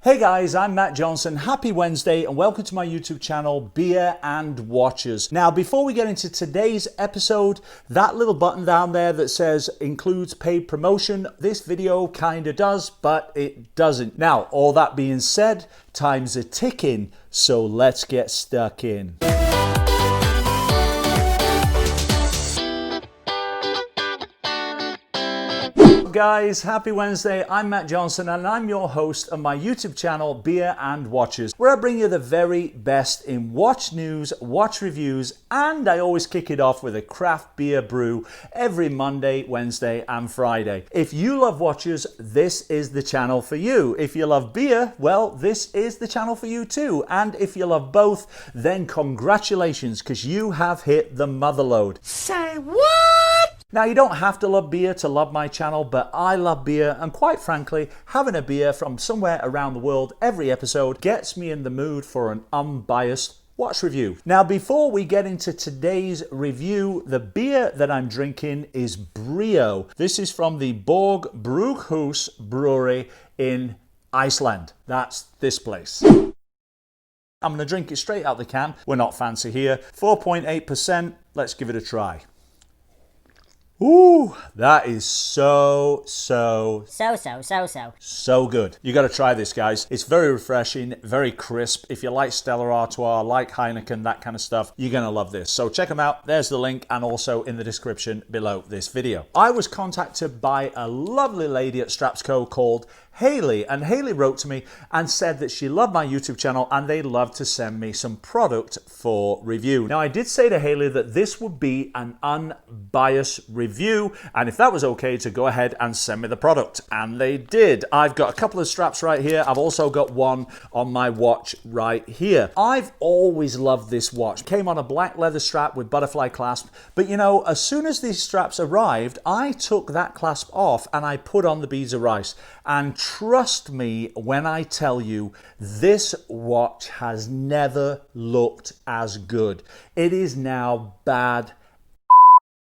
Hey guys, I'm Matt Johnson. Happy Wednesday and welcome to my YouTube channel, Beer and Watches. Now, before we get into today's episode, that little button down there that says includes paid promotion, this video kind of does, but it doesn't. Now, all that being said, time's a ticking, so let's get stuck in. Guys, happy Wednesday. I'm Matt Johnson and I'm your host of my YouTube channel Beer and Watches, where I bring you the very best in watch news, watch reviews, and I always kick it off with a craft beer brew every Monday, Wednesday and Friday. If you love watches, this is the channel for you. If you love beer, well, this is the channel for you too. And if you love both, then congratulations, because you have hit the motherlode. Say what? Now, you don't have to love beer to love my channel, but I love beer, and quite frankly, having a beer from somewhere around the world every episode gets me in the mood for an unbiased watch review. Now, before we get into today's review, the beer that I'm drinking is Brew. This is from the Borg Brewhus Brewery in Iceland. That's this place. I'm going to drink it straight out the can. We're not fancy here. 4.8%. Let's give it a try. Ooh, that is so good. You got to try this, guys. It's very refreshing, very crisp. If you like Stella Artois, like Heineken, that kind of stuff, you're going to love this. So check them out. There's the link and also in the description below this video. I was contacted by a lovely lady at StrapsCo called Haley, and Haley wrote to me and said that she loved my YouTube channel and they'd love to send me some product for review. Now, I did say to Haley that this would be an unbiased review, and if that was okay, to go ahead and send me the product, and they did. I've got a couple of straps right here. I've also got one on my watch right here. I've always loved this watch. It came on a black leather strap with butterfly clasp, but you know, as soon as these straps arrived, I took that clasp off and I put on the beads of rice. And trust me when I tell you, this watch has never looked as good. It is now bad.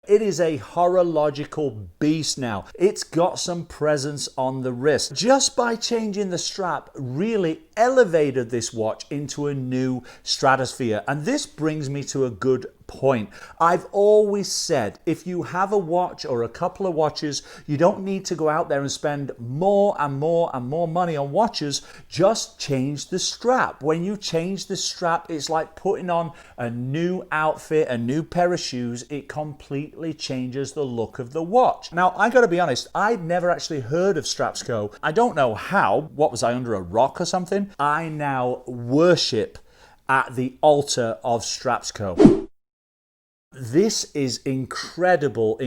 It is a horological beast now. It's got some presence on the wrist. Just by changing the strap really elevated this watch into a new stratosphere. And this brings me to a good point. I've always said, if you have a watch or a couple of watches, you don't need to go out there and spend more and more and more money on watches. Just change the strap. When you change the strap, it's like putting on a new outfit, a new pair of shoes. It completely changes the look of the watch. Now, I got to be honest, I'd never actually heard of StrapsCo. I don't know how. What was I, under a rock or something? I now worship at the altar of StrapsCo. This is incredible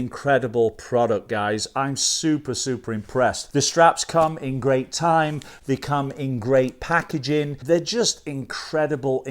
product, guys. I'm super impressed. The straps come in great time. They come in great packaging. They're just incredible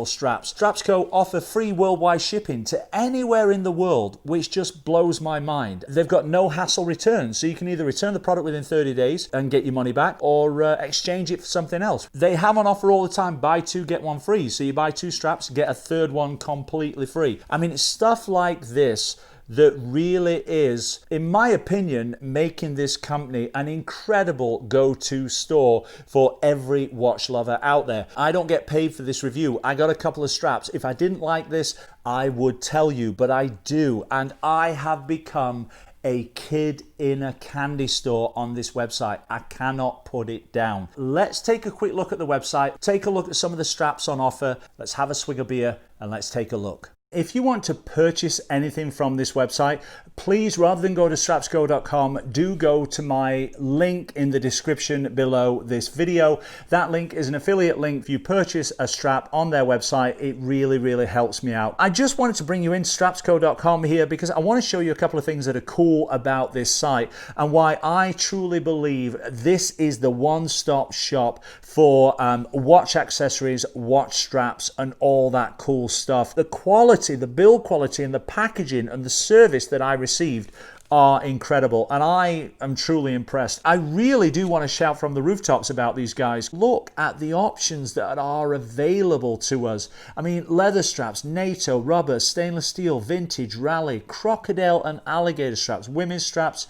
straps. StrapsCo offer free worldwide shipping to anywhere in the world, which just blows my mind. They've got no hassle returns, so you can either return the product within 30 days and get your money back, or exchange it for something else. They have on offer all the time, buy two, get one free. So you buy two straps, get a third one completely free. I mean, it's stuff like this that really is, in my opinion, making this company an incredible go-to store for every watch lover out there. I don't get paid for this review. I got a couple of straps. If I didn't like this, I would tell you, but I do. And I have become a kid in a candy store on this website. I cannot put it down. Let's take a quick look at the website. Take a look at some of the straps on offer. Let's have a swig of beer and let's take a look. If you want to purchase anything from this website, please, rather than go to StrapsCo.com, do go to my link in the description below this video. That link is an affiliate link. If you purchase a strap on their website, it really helps me out. I just wanted to bring you in StrapsCo.com here because I want to show you a couple of things that are cool about this site and why I truly believe this is the one-stop shop for watch accessories, watch straps, and all that cool stuff. The quality, the build quality and the packaging and the service that I received are incredible, and I am truly impressed. I really do want to shout from the rooftops about these guys. Look at the options that are available to us. I mean, leather straps, NATO, rubber, stainless steel, vintage, rally, crocodile and alligator straps, women's straps.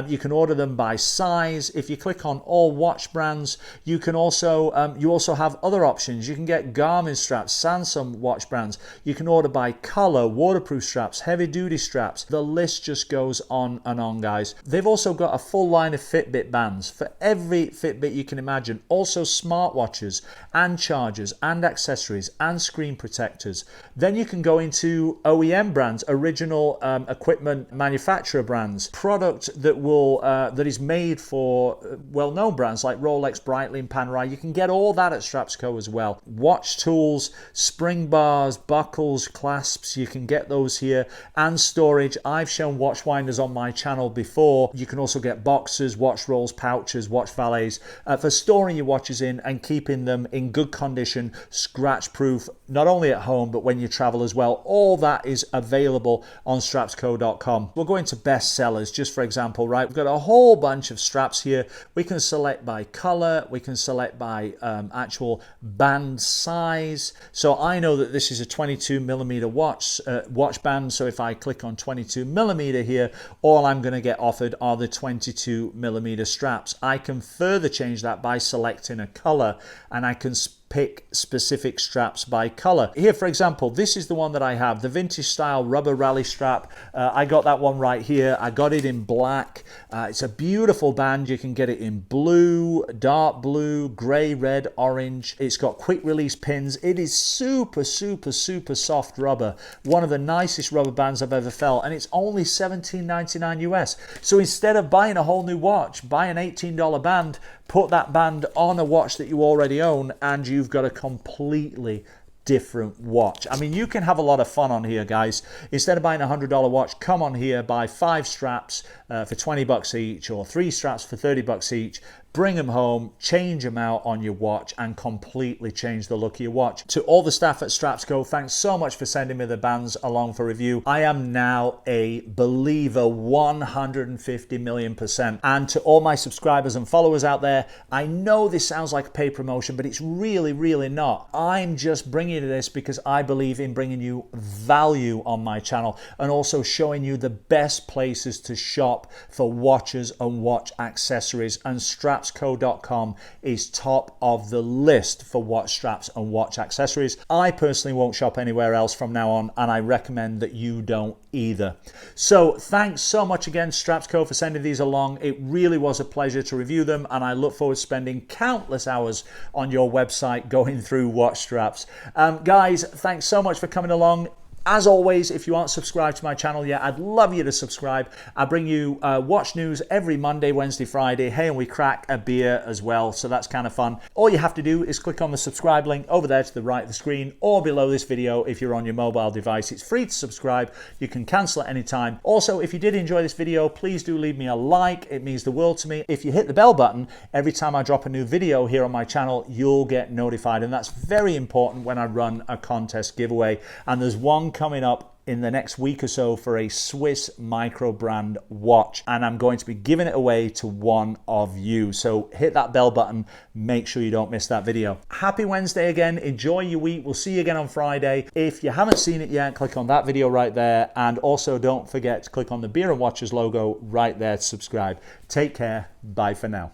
You can order them by size. If you click on all watch brands, you can also have other options. You can get Garmin straps, Samsung watch brands. You can order by color, waterproof straps, heavy duty straps. The list just goes on and on, guys. They've also got a full line of Fitbit bands for every Fitbit you can imagine. Also smartwatches and chargers and accessories and screen protectors. Then you can go into OEM brands, original equipment manufacturer brands, product that is made for well-known brands like Rolex, Breitling, Panerai. You can get all that at StrapsCo as well. Watch tools, spring bars, buckles, clasps, you can get those here, and storage. I've shown watch winders on my channel before. You can also get boxes, watch rolls, pouches, watch valets for storing your watches in and keeping them in good condition, scratch proof, not only at home but when you travel as well. All that is available on StrapsCo.com. We'll go into best sellers just for example, right? We've got a whole bunch of straps here. We can select by color, we can select by actual band size. So I know that this is a 22mm watch band, so if I click on 22mm here, all I'm going to get offered are the 22mm straps. I can further change that by selecting a color, and I can pick specific straps by color. Here, for example, this is the one that I have, the vintage style rubber rally strap. I got that one right here. I got it in black. It's a beautiful band. You can get it in blue, dark blue, gray, red, orange. It's got quick release pins. It is super, super, super soft rubber. One of the nicest rubber bands I've ever felt, and it's only $17.99 US. So instead of buying a whole new watch, buy an $18 band, put that band on a watch that you already own, and you've got a completely different watch. I mean, you can have a lot of fun on here, guys. Instead of buying a $100 watch, come on here, buy 5 straps for 20 bucks each, or 3 straps for 30 bucks each. Bring them home, change them out on your watch, and completely change the look of your watch. To all the staff at StrapsCo, thanks so much for sending me the bands along for review. I am now a believer 150 million%. And to all my subscribers and followers out there, I know this sounds like a paid promotion, but it's really, really not. I'm just bringing you this because I believe in bringing you value on my channel, and also showing you the best places to shop for watches and watch accessories. And StrapsCo.com is top of the list for watch straps and watch accessories. I personally won't shop anywhere else from now on, and I recommend that you don't either. So thanks so much again, StrapsCo, for sending these along. It really was a pleasure to review them, and I look forward to spending countless hours on your website going through watch straps. Guys, thanks so much for coming along. As always, if you aren't subscribed to my channel yet, I'd love you to subscribe. I bring you watch news every Monday, Wednesday, Friday. Hey, and we crack a beer as well, so that's kind of fun. All you have to do is click on the subscribe link over there to the right of the screen, or below this video if you're on your mobile device. It's free to subscribe. You can cancel at any time. Also, if you did enjoy this video, please do leave me a like. It means the world to me. If you hit the bell button, every time I drop a new video here on my channel, you'll get notified, and that's very important when I run a contest giveaway. And there's one coming up in the next week or so for a Swiss micro brand watch, and I'm going to be giving it away to one of you. So hit that bell button, make sure you don't miss that video. Happy Wednesday again, enjoy your week. We'll see you again on Friday. If you haven't seen it yet, click on that video right there, and also don't forget to click on the Beer and Watches logo right there to subscribe. Take care, bye for now.